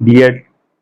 D.Ed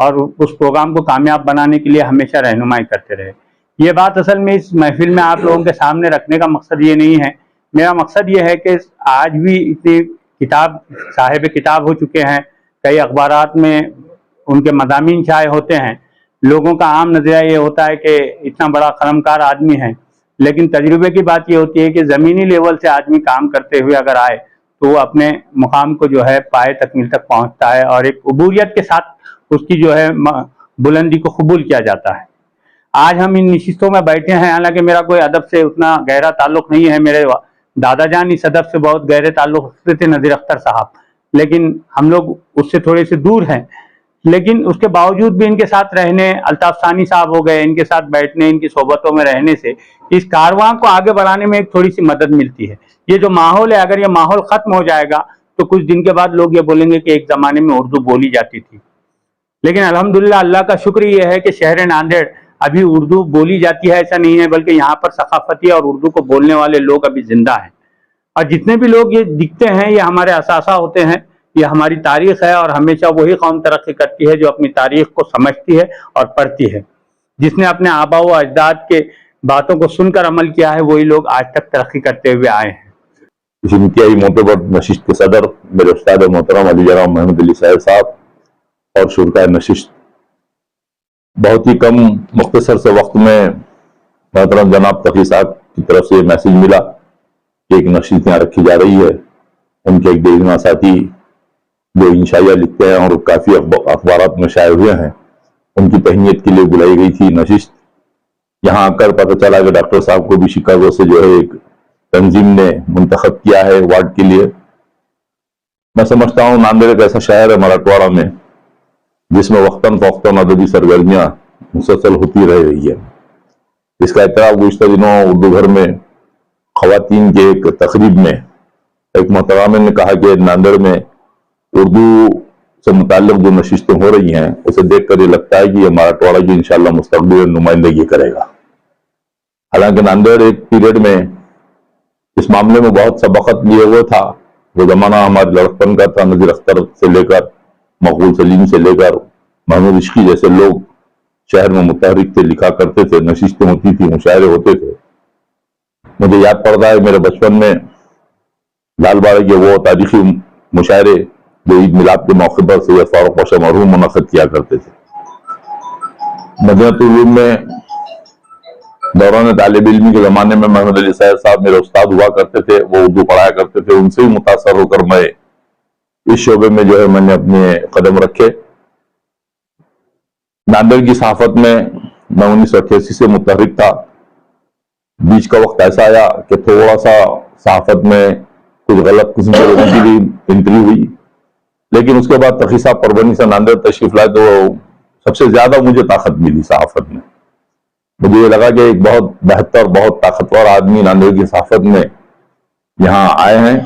اور اس programme کو کامیاب بنانے کے لیے ہمیشہ رہنمائی کرتے رہے۔ یہ بات اصل میں اس محفل میں آپ لوگوں کے سامنے رکھنے کا مقصد یہ نہیں ہے، میرا مقصد یہ ہے کہ آج بھی اتنی کتاب صاحب کتاب ہو چکے ہیں، کئی اخبارات میں ان کے مضامین شائع ہوتے ہیں، لوگوں کا عام نظریہ یہ ہوتا ہے کہ اتنا بڑا قلمکار آدمی ہے، لیکن تجربے کی بات یہ ہوتی ہے کہ زمینی لیول سے آدمی کام کرتے ہوئے اگر آئے تو وہ اپنے مقام کو جو ہے پائے تکمیل تک پہنچتا ہے، اور ایک عبوریت کے ساتھ اس کی جو ہے بلندی کو قبول کیا جاتا ہے۔ آج ہم ان نشستوں میں بیٹھے ہیں، حالانکہ میرا کوئی ادب سے اتنا گہرا تعلق نہیں ہے، میرے دادا جان اس ادب سے بہت گہرے تعلق رکھتے تھے، نذیر اختر صاحب، لیکن ہم لوگ اس سے تھوڑے سے دور ہیں، لیکن اس کے باوجود بھی ان کے ساتھ رہنے، الطاف ثانی صاحب ہو گئے، ان کے ساتھ بیٹھنے، ان کی صحبتوں میں رہنے سے اس کارواں کو آگے بڑھانے میں ایک تھوڑی سی مدد ملتی ہے۔ یہ جو ماحول ہے، اگر یہ ماحول ختم ہو جائے گا تو کچھ دن کے بعد لوگ یہ بولیں گے کہ ایک زمانے میں اردو بولی جاتی تھی، لیکن الحمدللہ اللہ کا شکر یہ ہے کہ شہر ناندیڑ ابھی اردو بولی جاتی ہے، ایسا نہیں ہے، بلکہ یہاں پر ثقافتی اور اردو کو بولنے والے لوگ ابھی زندہ ہیں، اور جتنے بھی لوگ یہ دکھتے ہیں یہ ہمارے اثاثہ ہوتے ہیں، یہ ہماری تاریخ ہے، اور ہمیشہ وہی قوم ترقی کرتی ہے جو اپنی تاریخ کو سمجھتی ہے اور پڑھتی ہے۔ جس نے اپنے آباء و اجداد کے باتوں کو سن کر عمل کیا ہے وہی لوگ آج تک ترقی کرتے ہوئے آئے ہیں۔ اس انتہائی معتبر نشست کے صدر میرے استاد محترم علی جناب محمود علی ساحر صاحب اور شرکائے نشست، بہت ہی کم مختصر سے وقت میں محترم جناب تقی صاحب کی طرف سے میسج ملا کہ ایک نشست یہاں رکھی جا رہی ہے۔ ان کے ایک دیرینہ ساتھی جو انشائیہ لکھتے ہیں اور کافی اخبارات میں شائع ہوئے ہیں، ان کی تہنیت کے لیے بلائی گئی تھی نشست۔ یہاں آ کر پتہ چلا کہ ڈاکٹر صاحب کو بھی شکاگو سے جو ہے ایک تنظیم نے منتخب کیا ہے وارڈ کے لیے۔ میں سمجھتا ہوں ناندیڑ ایک ایسا شہر ہے مراٹھواڑہ میں جس میں وقتاً فوقتاً ادبی سرگرمیاں مسلسل ہوتی رہ رہی ہے۔ اس کا اعتراف گزشتہ دنوں اردو گھر میں خواتین کے ایک تقریب میں ایک محترمہ نے کہا کہ ناندیڑ میں اردو سے متعلق جو نشستیں ہو رہی ہیں اسے دیکھ کر یہ لگتا ہے کہ یہ مراٹھواڑہ کی انشاءاللہ مستقبل میں نمائندگی کرے گا۔ حالانکہ ناندیڑ ایک پیریڈ میں اس معاملے میں بہت سبقت لیے ہوئے تھا، وہ زمانہ ہمارے لڑکپن کا تھا، نذیر اختر سے لے کر مقبول سلیم سے لے کر محمود عشقی جیسے لوگ شہر میں متحرک تھے، لکھا کرتے تھے، نشستیں ہوتی تھی، مشاعرے ہوتے تھے۔ مجھے یاد پڑتا ہے میرے بچپن میں لال باڑے کے وہ تاریخی مشاعرے جو عید میلاد کے موقع پر سید فاروق پاشا مرحوم منعقد کیا کرتے تھے۔ مدینہ العلوم میں دوران طالب علمی کے زمانے میں محمود علی ساحر صاحب میرے استاد ہوا کرتے تھے، وہ اردو پڑھایا کرتے تھے، ان سے ہی متاثر ہو کر میں اس شعبے میں جو ہے میں نے اپنے قدم رکھے۔ ناندیڑ کی صحافت میں 1988 سے متحرک تھا، بیچ کا وقت ایسا آیا کہ تھوڑا سا صحافت میں کچھ غلط قسم کے لوگوں کی بھی انٹری ہوئی، لیکن اس کے بعد تقی صاحب پربنی سے ناندیڑ تشریف لائے تو سب سے زیادہ مجھے طاقت ملی صحافت میں۔ مجھے یہ لگا کہ ایک بہت بہتر، بہت طاقتور آدمی ناندیڑ کی صحافت میں یہاں آئے ہیں،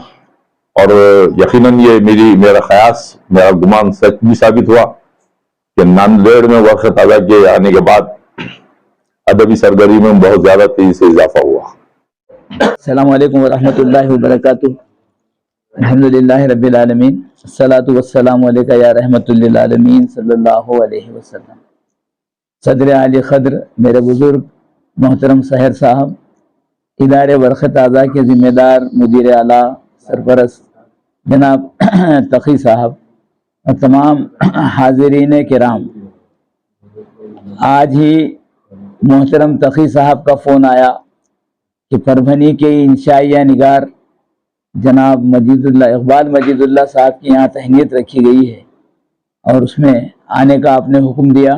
اور یقیناً یہ میرا خیاس، میرا گمان سچ بھی ثابت ہوا کہ ناندیڑ میں ورق تازہ کے آنے کے بعد ادبی سرگرمی میں بہت زیادہ تیزی سے اضافہ ہوا۔ السلام علیکم ورحمۃ اللہ وبرکاتہ۔ الحمدللہ رب العالمین، الصلاۃ والسلام علیک یا رحمۃ للعالمین صلی اللہ علیہ وسلم۔ صدر عالی قدر میرے بزرگ محترم ساحر صاحب، ادارے ورق تازہ کے ذمہ دار مدیر اعلیٰ سرپرست جناب تقی صاحب اور تمام حاضرین کرام، آج ہی محترم تقی صاحب کا فون آیا کہ پربھنی کے انشائیہ نگار جناب اقبال مجید اللہ صاحب کی یہاں تہنیت رکھی گئی ہے، اور اس میں آنے کا آپ نے حکم دیا۔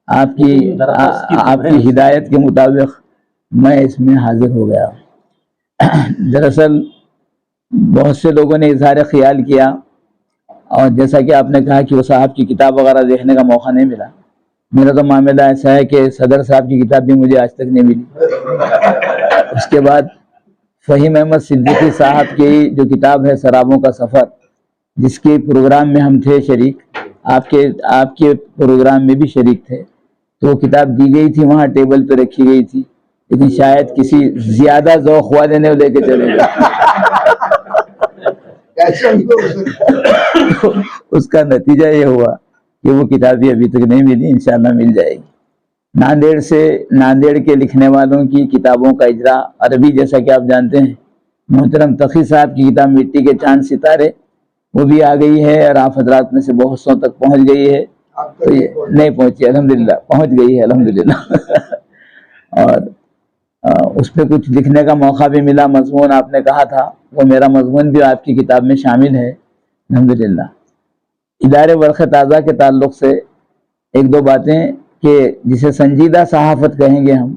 آپ کی ہدایت کے مطابق میں اس میں حاضر ہو گیا۔ دراصل بہت سے لوگوں نے اظہار خیال کیا، اور جیسا کہ آپ نے کہا کہ وہ صاحب کی کتاب وغیرہ دیکھنے کا موقع نہیں ملا، میرا تو معاملہ ایسا ہے کہ صدر صاحب کی کتاب بھی مجھے آج تک نہیں ملی۔ اس کے بعد فہیم احمد صدیقی صاحب کی جو کتاب ہے سرابوں کا سفر، جس کے پروگرام میں ہم تھے شریک، آپ کے پروگرام میں بھی شریک تھے، تو وہ کتاب دی گئی تھی، وہاں ٹیبل پہ رکھی گئی تھی، لیکن شاید کسی زیادہ ذوق والے نے لے کے چلے گئے۔ اس کا نتیجہ یہ ہوا کہ وہ کتابیں ابھی تک نہیں ملی، انشاءاللہ مل جائے گی۔ ناندیڑ کے لکھنے والوں کی کتابوں کا اجرا عربی، جیسا کہ آپ جانتے ہیں، محترم تقی صاحب کی کتاب مٹی کے چاند ستارے وہ بھی آ گئی ہے، اور آپ حضرات میں سے بہت سو تک پہنچ گئی ہے، تو یہ نہیں پہنچی، الحمدللہ پہنچ گئی ہے الحمدللہ اور اس پہ کچھ لکھنے کا موقع بھی ملا، مضمون آپ نے کہا تھا، وہ میرا مضمون بھی آپ کی کتاب میں شامل ہے الحمدللہ۔ ادارے ورق تازہ کے تعلق سے ایک دو باتیں کہ جسے سنجیدہ صحافت کہیں گے ہم،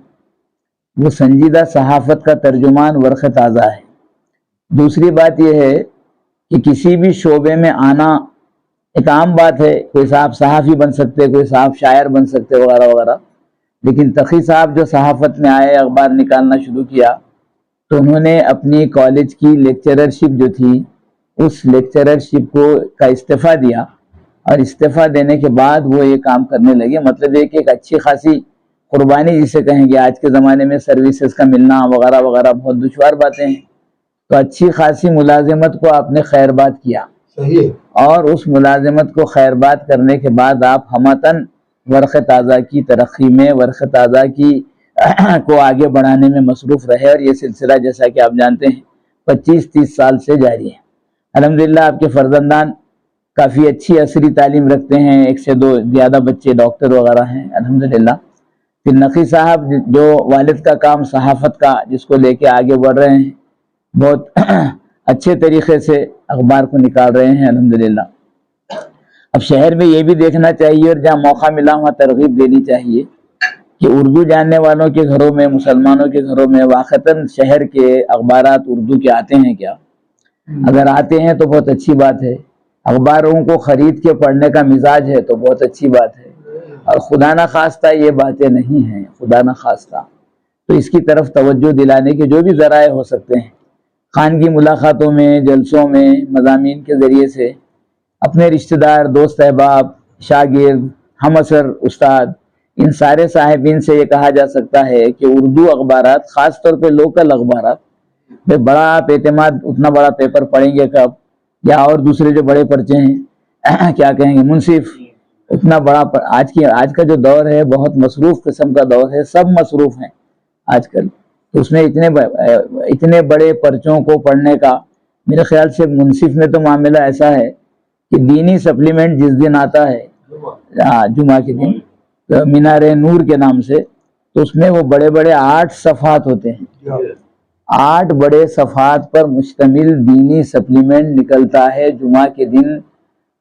وہ سنجیدہ صحافت کا ترجمان ورق تازہ ہے۔ دوسری بات یہ ہے کہ کسی بھی شعبے میں آنا ایک عام بات ہے، کوئی صاحب صحافی بن سکتے، کوئی صاحب شاعر بن سکتے وغیرہ وغیرہ، لیکن تقی صاحب جو صحافت میں آئے، اخبار نکالنا شروع کیا، تو انہوں نے اپنی کالج کی لیکچررشپ جو تھی اس لیکچررشپ کا استعفیٰ دیا، اور استعفیٰ دینے کے بعد وہ یہ کام کرنے لگے۔ مطلب یہ کہ ایک اچھی خاصی قربانی جسے کہیں گے، آج کے زمانے میں سروسز کا ملنا وغیرہ وغیرہ بہت دشوار باتیں ہیں، تو اچھی خاصی ملازمت کو آپ نے خیر بات کیا، اور اس ملازمت کو خیر بات کرنے کے بعد آپ ہمتاً ورق تازہ کی ترقی میں، ورق تازہ کی کو آگے بڑھانے میں مصروف رہے، اور یہ سلسلہ جیسا کہ آپ جانتے ہیں 25-30 سال سے جاری ہے۔ الحمدللہ آپ کے فرزندان کافی اچھی عصری تعلیم رکھتے ہیں، 1 سے 2 زیادہ بچے ڈاکٹر وغیرہ ہیں الحمدللہ۔ پھر نقی صاحب جو والد کا کام صحافت کا جس کو لے کے آگے بڑھ رہے ہیں، بہت اچھے طریقے سے اخبار کو نکال رہے ہیں الحمدللہ۔ اب شہر میں یہ بھی دیکھنا چاہیے، اور جہاں موقع ملا وہاں ترغیب دینی چاہیے کہ اردو جاننے والوں کے گھروں میں، مسلمانوں کے گھروں میں واقعتاً شہر کے اخبارات اردو کے آتے ہیں کیا؟ اگر آتے ہیں تو بہت اچھی بات ہے، اخباروں کو خرید کے پڑھنے کا مزاج ہے تو بہت اچھی بات ہے، اور خدا نخواستہ یہ باتیں نہیں ہیں، خدا نخواستہ، تو اس کی طرف توجہ دلانے کے جو بھی ذرائع ہو سکتے ہیں، خانگی ملاقاتوں میں، جلسوں میں، مضامین کے ذریعے سے اپنے رشتہ دار، دوست احباب، شاگرد، ہم عصر استاد، ان سارے صاحبین سے یہ کہا جا سکتا ہے کہ اردو اخبارات، خاص طور پہ لوکل اخبارات، بڑا آپ اعتماد اتنا بڑا پیپر پڑھیں گے کب، یا اور دوسرے جو بڑے پرچے ہیں کیا کہیں گے، منصف، اتنا بڑا آج کا جو دور ہے بہت مصروف قسم کا دور ہے، سب مصروف ہیں آج کل، تو اس میں اتنے بڑے پرچوں کو پڑھنے کا میرے خیال سے منصف میں تو معاملہ ایسا ہے کہ دینی سپلیمنٹ جس دن آتا ہے جمعہ کے دن مینار نور کے نام سے، تو اس میں وہ بڑے بڑے 8 صفحات ہوتے ہیں، 8 بڑے صفحات پر مشتمل دینی سپلیمنٹ نکلتا ہے جمعہ کے دن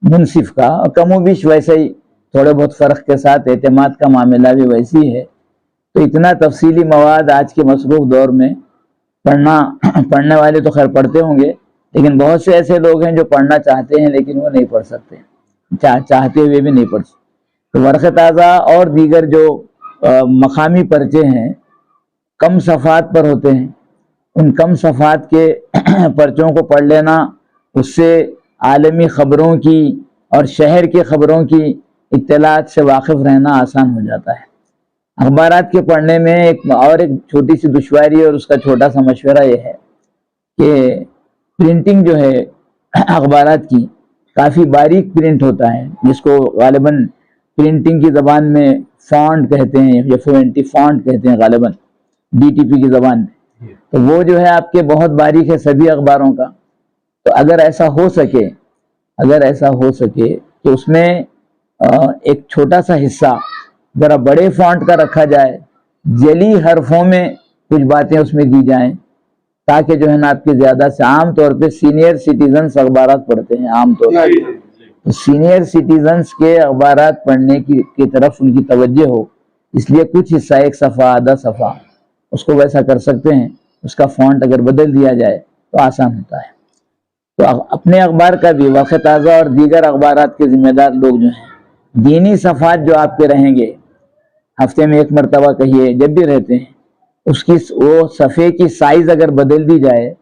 منصف کا، کم و بیش ویسے ہی تھوڑے بہت فرق کے ساتھ اعتماد کا معاملہ بھی ویسی ہے، تو اتنا تفصیلی مواد آج کے مصروف دور میں پڑھنے والے تو خیر پڑھتے ہوں گے، لیکن بہت سے ایسے لوگ ہیں جو پڑھنا چاہتے ہیں لیکن وہ نہیں پڑھ سکتے، چاہتے ہوئے بھی نہیں پڑھ سکتے۔ تو ورق تازہ اور دیگر جو مقامی پرچے ہیں کم صفحات پر ہوتے ہیں، ان کم صفحات کے پرچوں کو پڑھ لینا، اس سے عالمی خبروں کی اور شہر کے خبروں کی اطلاعات سے واقف رہنا آسان ہو جاتا ہے۔ اخبارات کے پڑھنے میں ایک چھوٹی سی دشواری اور اس کا چھوٹا سا مشورہ یہ ہے کہ پرنٹنگ جو ہے اخبارات کی کافی باریک پرنٹ ہوتا ہے، جس کو غالباً پرنٹنگ کی زبان میں فونٹ کہتے ہیں، یا فوئنٹی فونٹ کہتے ہیں غالباً DTP کی زبان میں، تو وہ جو ہے آپ کے بہت باریک ہے سبھی اخباروں کا، تو اگر ایسا ہو سکے کہ اس میں ایک چھوٹا سا حصہ ذرا بڑے فونٹ کا رکھا جائے، جلی حرفوں میں کچھ باتیں اس میں دی جائیں، تاکہ جو ہے نا آپ کے زیادہ سے عام طور پہ سینئر سٹیزنز اخبارات پڑھتے ہیں، عام طور پہ سینئر سٹیزنز کے اخبارات پڑھنے کی طرف ان کی توجہ ہو، اس لیے کچھ حصہ 1 صفحہ آدھا صفحہ اس کو ویسا کر سکتے ہیں، اس کا فونٹ اگر بدل دیا جائے تو آسان ہوتا ہے۔ تو اپنے اخبار کا بھی وقت تازہ اور دیگر اخبارات کے ذمہ دار لوگ جو ہیں، دینی صفحات جو آپ کے رہیں گے، ہفتے میں 1 مرتبہ کہیے جب بھی رہتے ہیں، اس کی وہ صفحے کی سائز اگر بدل دی جائے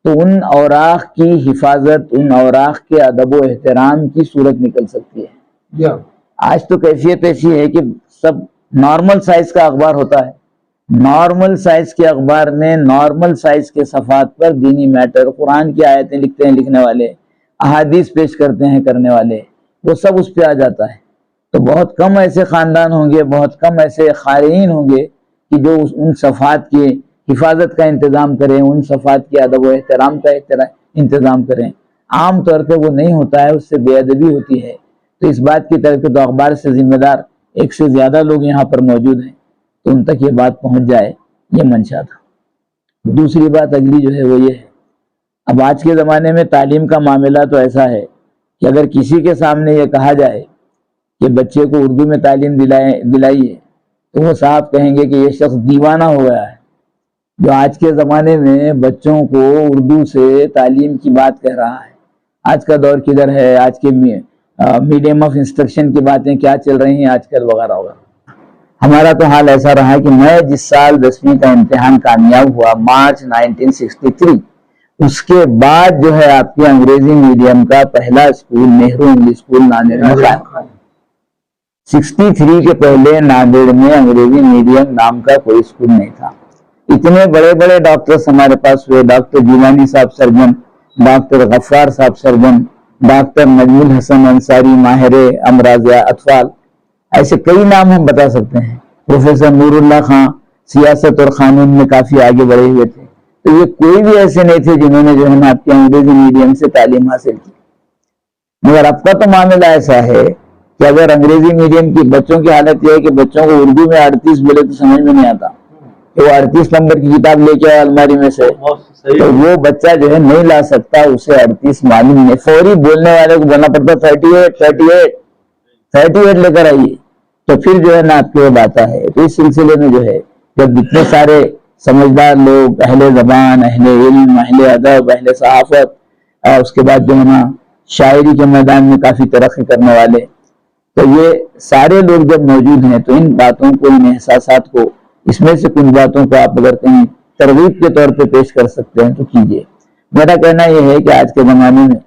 تو ان اوراق کی حفاظت، ان اوراق کے ادب و احترام کی صورت نکل سکتی ہے۔ آج تو کیفیت ایسی ہے کہ سب نارمل سائز کا اخبار ہوتا ہے، نارمل سائز کے اخبار میں نارمل سائز کے صفحات پر دینی میٹر، قرآن کی آیتیں لکھتے ہیں لکھنے والے، احادیث پیش کرتے ہیں کرنے والے، وہ سب اس پہ آ جاتا ہے۔ تو بہت کم ایسے خاندان ہوں گے، بہت کم ایسے قارئین ہوں گے کہ جو ان صفحات کی حفاظت کا انتظام کریں، ان صفحات کی ادب و احترام کا انتظام کریں. عام طور پہ وہ نہیں ہوتا ہے، اس سے بے ادبی ہوتی ہے. تو اس بات کی طرف کہ تو اخبار سے ذمہ دار ایک سے زیادہ لوگ یہاں پر موجود ہیں، تو ان تک یہ بات پہنچ جائے، یہ منشا تھا. دوسری بات اگلی جو ہے وہ یہ ہے، اب آج کے زمانے میں تعلیم کا معاملہ تو ایسا ہے کہ اگر کسی کے سامنے یہ کہا جائے کہ بچے کو اردو میں تعلیم دلائیے تو وہ صاحب کہیں گے کہ یہ شخص دیوانہ ہو گیا ہے، جو آج کے زمانے میں بچوں کو اردو سے تعلیم کی بات کہہ رہا ہے. آج کا دور کدھر ہے، آج کے میڈیم آف انسٹرکشن کی باتیں کیا چل رہی ہیں آج کل وغیرہ وغیرہ. ہمارا تو حال ایسا رہا کہ میں جس سال 10ویں کا امتحان کامیاب ہوا مارچ 1963، اس کے بعد جو ہے آپ کے انگریزی میڈیم کا پہلا school Nehru English school Nanded میں قائم. 63 کے پہلے ناندیڑ میں انگریزی میڈیم نام کا کوئی اسکول نہیں تھا. اتنے بڑے بڑے ڈاکٹرز ہمارے پاس ہوئے، ڈاکٹر جیلانی صاحب سرجن، ڈاکٹر غفار صاحب سرجن، ڈاکٹر نجم الحسن انصاری ماہر امراض اطفال، ایسے کئی نام ہم بتا سکتے ہیں. پروفیسر نور اللہ خان سیاست اور قانون میں کافی آگے بڑھے ہوئے تھے. تو یہ کوئی بھی ایسے نہیں تھے جنہوں نے جو ہے نا آپ کے انگریزی میڈیم سے تعلیم حاصل کی. مگر اب کا تو معاملہ ایسا ہے کہ اگر انگریزی میڈیم کی بچوں کی حالت یہ ہے کہ بچوں کو اردو میں 38 بولے تو سمجھ میں نہیں آتا کہ وہ 38 نمبر کی کتاب لے کے آئے الماری میں سے، تو وہ بچہ جو ہے نہیں لا سکتا، اسے 38 معلوم نہیں. فوری بولنے والے کو بولنا پڑتا 38 لے کر آئیے، تو پھر جو ہے نا آپ کی بات ہے. تو اس سلسلے میں جو ہے جب اتنے سارے سمجھدار لوگ، اہل زبان، اہل علم، اہل ادب، اہل صحافت، اور اس کے بعد جو ہے نا شاعری کے میدان میں کافی ترقی کرنے والے، تو یہ سارے لوگ جب موجود ہیں تو ان باتوں کو، ان احساسات کو، اس میں سے کچھ باتوں کو آپ اگر کہیں ترغیب کے طور پہ پیش کر سکتے ہیں تو کیجیے. میرا کہنا یہ ہے کہ آج کے زمانے میں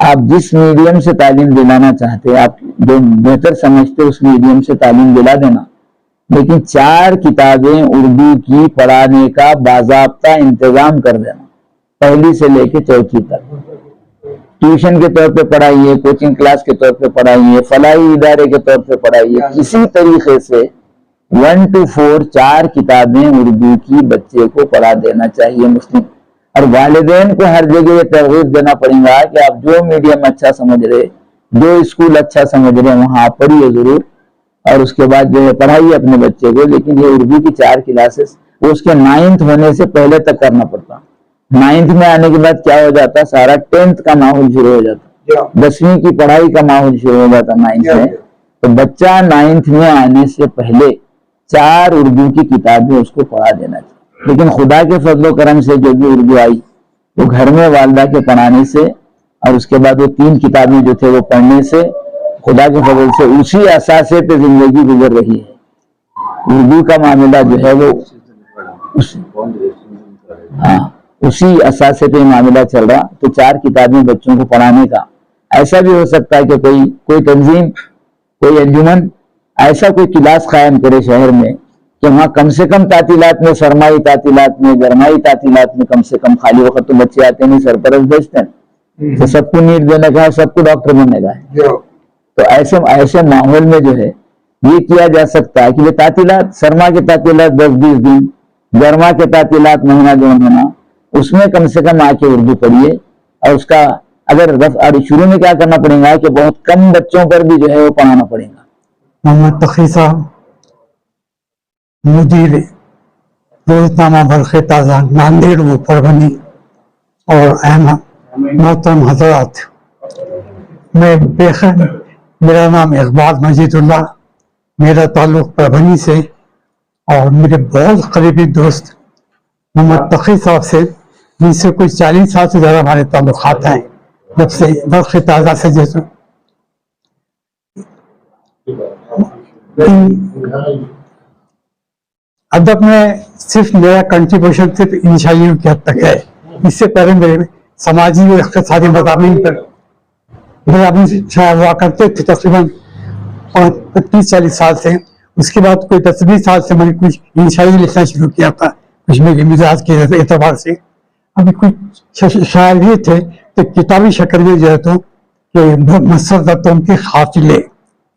آپ جس میڈیم سے تعلیم دلانا چاہتے ہیں، آپ جو بہتر سمجھتے اس میڈیم سے تعلیم دلا دینا، لیکن 4 کتابیں اردو کی پڑھانے کا باضابطہ انتظام کر دینا، پہلی سے لے کے چوتھی تک. ٹیوشن کے طور پہ پڑھائیے، کوچنگ کلاس کے طور پہ پڑھائیے، فلاحی ادارے کے طور پہ پڑھائیے، اسی طریقے سے 1 to 4 4 کتابیں اردو کی بچے کو پڑھا دینا چاہیے مسلم. اور والدین کو ہر جگہ یہ ترغیب دینا پڑے گا کہ آپ جو میڈیم اچھا سمجھ رہے، جو اسکول اچھا سمجھ رہے، وہاں آپ پڑھیے ضرور، اور اس کے بعد جو ہے پڑھائیے اپنے بچے کو. لیکن یہ اردو کی 4 کلاسز وہ اس کے 9th ہونے سے پہلے تک کرنا پڑتا. 9th میں آنے کے بعد کیا ہو جاتا، سارا 10th کا ماحول شروع ہو جاتا، 10ویں کی پڑھائی کا ماحول شروع ہو جاتا 9th میں. تو بچہ 9th میں آنے سے پہلے 4 اردو کی کتابیں اس کو پڑھا دینا چاہیے. لیکن خدا کے فضل و کرم سے جو بھی اردو آئی وہ گھر میں والدہ کے پڑھانے سے، اور اس کے بعد وہ 3 کتابیں جو تھے وہ پڑھنے سے، خدا کے فضل سے اسی اثاثے پہ زندگی گزر رہی ہے. اردو کا معاملہ جو ہے وہ اسی اثاثے پہ معاملہ چل رہا. تو 4 کتابیں بچوں کو پڑھانے کا، ایسا بھی ہو سکتا ہے کہ کوئی تنظیم، کوئی انجمن ایسا کوئی کلاس قائم کرے شہر میں کہ وہاں کم سے کم تعطیلات میں، سرمائی تعطیلات میں، گرمائی تعطیلات میں، کم سے کم، خالی وقت تو بچے آتے نہیں، سرپرست بھیجتے ہیں، تو سب کو نیٹ دینے کا ہے، سب کو ڈاکٹر بننے کا ہے. تو ایسے ماحول میں جو ہے یہ کیا جا سکتا ہے کہ یہ تعطیلات، سرما کے تعطیلات 10-20 دن، گرما کے تعطیلات مہینہ 2 مہینہ، اس میں کم سے کم آ کے اردو پڑھیے. اور اس کا اگر شروع میں کیا کرنا پڑے گا کہ بہت کم بچوں پر بھی جو ہے وہ پڑھانا پڑے گا. محمد تقی صاحب، مدیر روزنامہ برق تازہ ناندیڑ و پربھنی، اور احمد محترم حضرات، میرا نام اقبال مجید اللہ، میرا تعلق پربھنی سے، اور میرے بہت قریبی دوست محمد تقی صاحب سے، جن سے کوئی 40 سال سے زیادہ ہمارے تعلقات ہیں، جب سے برق تازہ سے جیسے ادب میں صرف میرا کنٹریبیوشن صرف انشائیوں کی حد تک ہے. اس سے پہلے میرے سماجی و اقتصادی مضامین پر شائع ہوا کرتے تھے تقریباً 35-40 سال سے. اس کے بعد کوئی 10-20 سال سے میں نے کچھ انشائی لکھنا شروع کیا تھا، کچھ میرے مزاج کے اعتبار سے. ابھی کچھ شاعر یہ تھے کہ کتابی شکل میں جو ہے تو کہ مسردتوں کے قافلے،